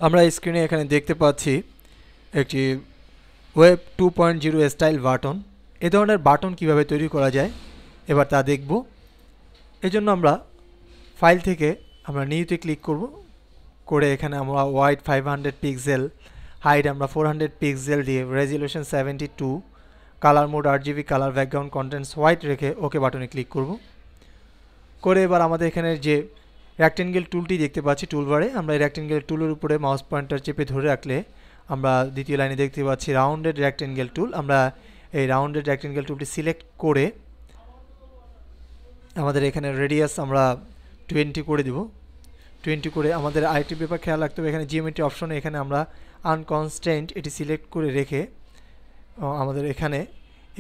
আমরা স্ক্রিনে এখানে দেখতে পাচ্ছি একটি ওয়েব 2.0 স্টাইল বাটন। এই ধরনের বাটন কিভাবে তৈরি করা যায় এবার তা দেখব। এজন্য আমরা ফাইল থেকে আমরা নিউতে ক্লিক করব, করে এখানে আমরা ওয়াইড 500 পিক্সেল, হাইট আমরা 400 পিক্সেল দিয়ে, resolution 72, colour mode RGB colour, background contents white রেখে ওকে বাটনে ক্লিক করব। করে এবার আমাদের এখানে যে রেক্টেঙ্গেল টুলটি দেখতে পাচ্ছি টুলবারে, আমরা এই রেক্টেঙ্গেল টুলের উপরে মাউস পয়েন্টার চেপে ধরে রাখলে আমরা দ্বিতীয় লাইনে দেখতে পাচ্ছি রাউন্ডেড রেক্টেঙ্গেল টুল। আমরা এই রাউন্ডেড রেক্টেঙ্গেল টুলটি সিলেক্ট করে আমাদের এখানে রেডিয়াস আমরা 20 করে দিব। 20 করে আমাদের আরেকটি ব্যাপার খেয়াল রাখতে হবে, এখানে জিওমেট্রি অপশনে এখানে আমরা আনকনস্ট্রেন্ট এটি সিলেক্ট করে রেখে আমাদের এখানে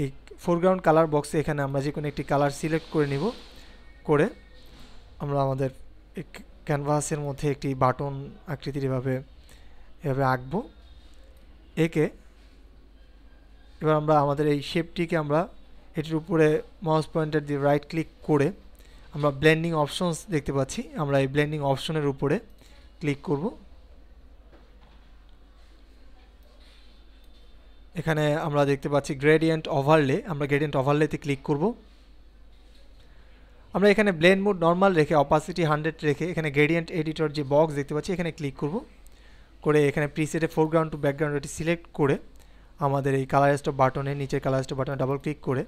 এই ফোরগ্রাউন্ড কালার বক্সে এখানে আমরা যে কোনো একটি কালার সিলেক্ট করে নিব। করে আমরা আমাদের ক্যানভাসের মধ্যে একটি বাটন আকৃতির এভাবে আঁকবো। একে এবার আমরা আমাদের এই শেপটিকে আমরা এটির উপরে মাউস পয়েন্টার দিয়ে রাইট ক্লিক করে আমরা ব্লেন্ডিং অপশনস দেখতে পাচ্ছি, আমরা এই ব্লেন্ডিং অপশনের উপরে ক্লিক করব। এখানে আমরা দেখতে পাচ্ছি গ্রেডিয়েন্ট ওভারলে, আমরা গ্রেডিয়েন্ট ওভারলেতে ক্লিক করব। আমরা এখানে ব্লেন্ড মোড নরমাল রেখে অপাসিটি 100 রেখে এখানে গ্রেডিয়েন্ট এডিটর যে বক্স দেখতে পাচ্ছি এখানে ক্লিক করব। করে এখানে প্রিসেটে ফোরগ্রাউন্ড টু ব্যাকগ্রাউন্ড এটি সিলেক্ট করে আমাদের এই কালার স্টপ বাটনে, নিচের কালার স্টপ বাটনে ডাবল ক্লিক করে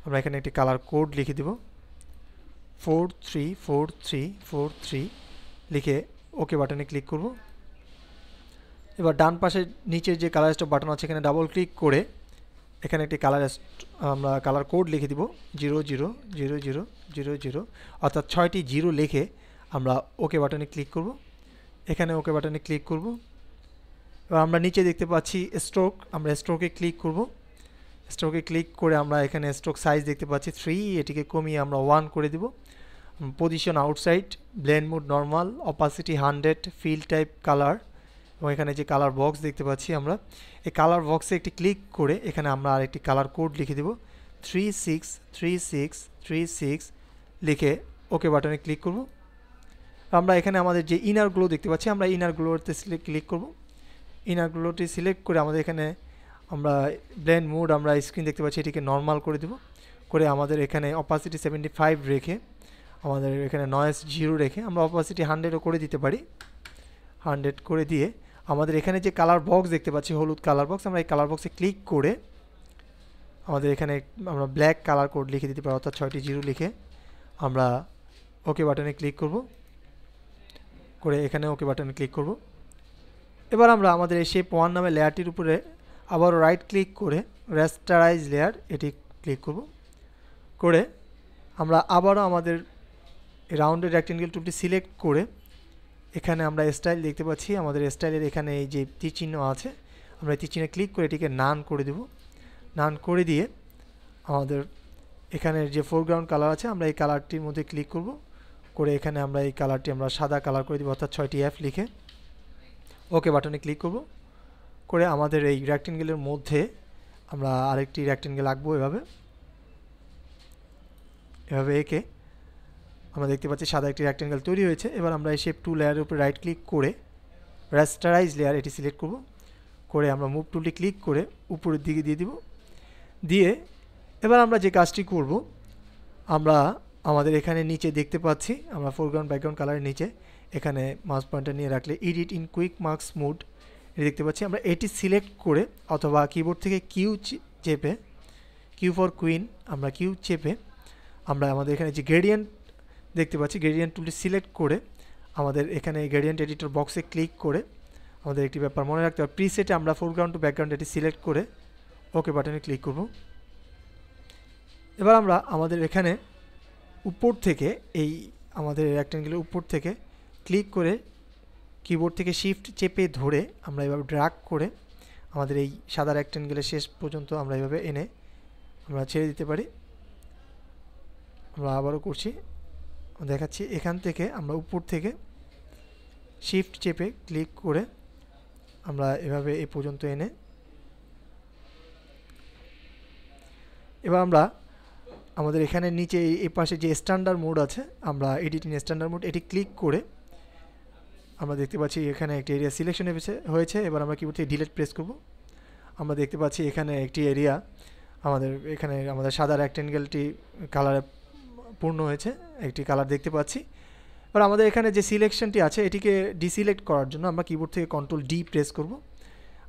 আমরা এখানে একটি কালার কোড লিখে দেব 434343 লিখে ওকে বাটনে ক্লিক করব। এবার ডান পাশে নিচের যে কালার স্টপ বাটন আছে এখানে ডাবল ক্লিক করে এখানে একটি আমরা কালার কোড লিখে দিব 000000, অর্থাৎ 6টি জিরো লিখে আমরা ওকে বাটনে ক্লিক করব। এখানে ওকে বাটনে ক্লিক করব। এবার আমরা নিচে দেখতে পাচ্ছি স্ট্রোক, আমরা স্ট্রোকে ক্লিক করব। স্ট্রোকে ক্লিক করে আমরা এখানে স্ট্রোক সাইজ দেখতে পাচ্ছি 3, এটিকে কমিয়ে আমরা 1 করে দেব। Position outside, blend mode normal, opacity 100, fill type colour, এবং এখানে যে কালার বক্স দেখতে পাচ্ছি আমরা এই কালার বক্সে একটি ক্লিক করে এখানে আমরা আরেকটি কালার কোড লিখে দেব 363636 লিখে ওকে বাটনে ক্লিক করব। আমরা এখানে আমাদের যে ইনার গ্লো দেখতে পাচ্ছি আমরা ইনার গ্লোতে ক্লিক করব। ইনার গ্লোটি সিলেক্ট করে আমাদের এখানে আমরা ব্লেন্ড মোড আমরা স্ক্রিন দেখতে পাচ্ছি এটিকে নরমাল করে দেব। করে আমাদের এখানে অপাসিটি 75 রেখে আমাদের এখানে নয়েজ 0 রেখে আমরা অপাসিটি 100ও করে দিতে পারি। 100 করে দিয়ে আমাদের এখানে যে কালার বক্স দেখতে পাচ্ছি হলুদ কালার বক্স, আমরা এই কালার বক্সে ক্লিক করে আমাদের এখানে আমরা ব্ল্যাক কালার কোড লিখে দিতে পারি, অর্থাৎ 6টি জিরো লিখে আমরা ওকে বাটনে ক্লিক করব। করে এখানে ওকে বাটনে ক্লিক করব। এবার আমরা আমাদের এই শেপ 1 নামে লেয়ারটির উপরে আবার রাইট ক্লিক করে রেস্টারাইজ লেয়ার এটি ক্লিক করব। করে আমরা আবারও আমাদের রাউন্ডেড রেক্টেঙ্গেল টুলটি সিলেক্ট করে এখানে আমরা স্টাইল দেখতে পাচ্ছি, আমাদের স্টাইলের এখানে এই যে তীর চিহ্ন আছে আমরা তীর চিহ্নে ক্লিক করে এটিকে নান করে দেব। নান করে দিয়ে আমাদের এখানে যে ফোরগ্রাউন্ড কালার আছে আমরা এই কালারটির মধ্যে ক্লিক করব। করে এখানে আমরা এই কালারটি আমরা সাদা কালার করে দেব, অর্থাৎ 6টি F লিখে ওকে বাটনে ক্লিক করব। করে আমাদের এই রেক্টেঙ্গেলের মধ্যে আমরা আরেকটি রেক্টেঙ্গেল আঁকবো এভাবে এঁকে আমরা দেখতে পাচ্ছি সাদা একটি রেক্টেঙ্গেল তৈরি হয়েছে। এবার আমরা এই শেপ 2 লেয়ারের উপরে রাইট ক্লিক করে রাস্টারাইজ লেয়ার এটি সিলেক্ট করব। করে আমরা মুভ টুলটি ক্লিক করে উপরের দিকে দিয়ে দিব। দিয়ে এবার আমরা যে কাজটি করব, আমরা আমাদের এখানে নিচে দেখতে পাচ্ছি আমরা ফোরগ্রাউন্ড ব্যাকগ্রাউন্ড কালারের নিচে এখানে মাউস পয়েন্টার নিয়ে রাখলে edit in quick marks mode এটি দেখতে পাচ্ছি, আমরা এটি সিলেক্ট করে অথবা কিবোর্ড থেকে কিউ চেপে, কিউ ফর কুইন, আমরা কিউ চেপে আমরা আমাদের এখানে যে গ্রেডিয়েন্ট দেখতে পাচ্ছি গ্রেডিয়েন্ট টুলটি সিলেক্ট করে আমাদের এখানে গ্রেডিয়েন্ট এডিটর বক্সে ক্লিক করে আমাদের একটি ব্যাপার মনে রাখতে হবে, প্রিসেটে আমরা ফোরগ্রাউন্ড টু ব্যাকগ্রাউন্ড এটি সিলেক্ট করে ওকে বাটনে ক্লিক করব। এবার আমরা আমাদের এখানে উপর থেকে এই আমাদের রেক্টেঙ্গেলের উপর থেকে ক্লিক করে কিবোর্ড থেকে শিফট চেপে ধরে আমরা এভাবে ড্র্যাগ করে আমাদের এই সাদা রেক্টেঙ্গেলের শেষ পর্যন্ত আমরা এভাবে এনে আমরা ছেড়ে দিতে পারি। আমরা আবারও করছি, দেখাচ্ছি এখান থেকে আমরা উপর থেকে শিফট চেপে ক্লিক করে আমরা এভাবে এই পর্যন্ত এনে এবার আমরা আমাদের এখানে নিচে এই পাশে যে স্ট্যান্ডার্ড মোড আছে আমরা এডিটিং স্ট্যান্ডার্ড মোড এটি ক্লিক করে আমরা দেখতে পাচ্ছি এখানে একটি এরিয়া সিলেকশন হয়েছে। এবার আমরা কিবোর্ড থেকে ডিলিট প্রেস করব। আমরা দেখতে পাচ্ছি এখানে একটি এরিয়া আমাদের সাদা রেক্ট্যাঙ্গেলটি কালারে পূর্ণ হয়েছে, একটি কালার দেখতে পাচ্ছি। এবার আমাদের এখানে যে সিলেকশনটি আছে এটিকে ডিসিলেক্ট করার জন্য আমরা কিবোর্ড থেকে কন্ট্রোল ডি প্রেস করব।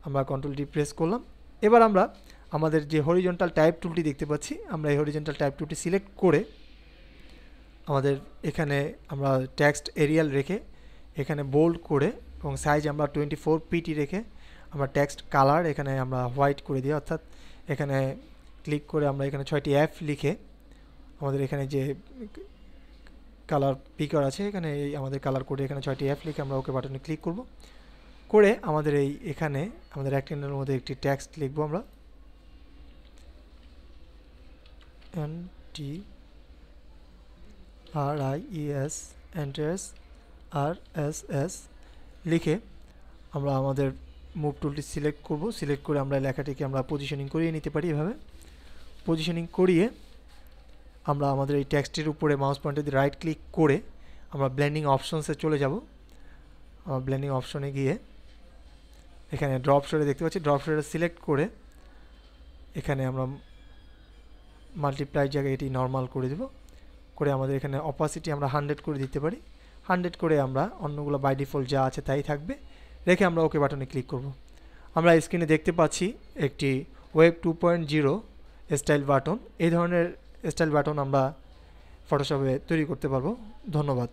আমরা কন্ট্রোল ডি প্রেস করলাম। এবার আমরা আমাদের যে হরিজন্টাল টাইপ টুলটি দেখতে পাচ্ছি, আমরা এই হরিজন্টাল টাইপ টুলটি সিলেক্ট করে আমাদের এখানে আমরা টেক্সট এরিয়াল রেখে এখানে বোল্ড করে এবং সাইজ আমরা 24 পিটি রেখে আমরা টেক্সট কালার এখানে আমরা হোয়াইট করে দিই, অর্থাৎ এখানে ক্লিক করে আমরা এখানে 6টি এফ লিখে আমাদের এখানে যে কালার পিকার আছে এখানে আমাদের কালার কোডে এখানে 6টি এফ লিখে আমরা ওকে বাটনে ক্লিক করব। করে আমাদের এখানে আমাদের রেক্ট্যাঙ্গেলের মধ্যে একটি টেক্সট লিখব আমরা NTRIES RSS লিখে আমরা আমাদের মুভ টুলটি সিলেক্ট করব। সিলেক্ট করে আমরা লেখাটিকে আমরা পজিশনিং করিয়ে নিতে পারি। এভাবে পজিশনিং করিয়ে আমরা আমাদের এই টেক্সটের উপরে মাউস পয়েন্টার দিয়ে রাইট ক্লিক করে আমরা ব্লেন্ডিং অপশনসে চলে যাব। ব্লেন্ডিং অপশনে গিয়ে এখানে ড্রপ শেডে দেখতে পাচ্ছি, ড্রপ শেডে সিলেক্ট করে এখানে আমরা মাল্টিপ্লাই জায়গায় এটি নর্মাল করে দেব। করে আমাদের এখানে অপাসিটি আমরা 100 করে দিতে পারি। 100 করে আমরা অন্যগুলো বাই ডিফল্ট যা আছে তাই থাকবে রেখে আমরা ওকে বাটনে ক্লিক করব। আমরা স্ক্রিনে দেখতে পাচ্ছি একটি ওয়েব 2.0 স্টাইল বাটন। এই ধরনের স্টাইল বাটন আমরা ফটোশপে তৈরি করতে পারবো। ধন্যবাদ।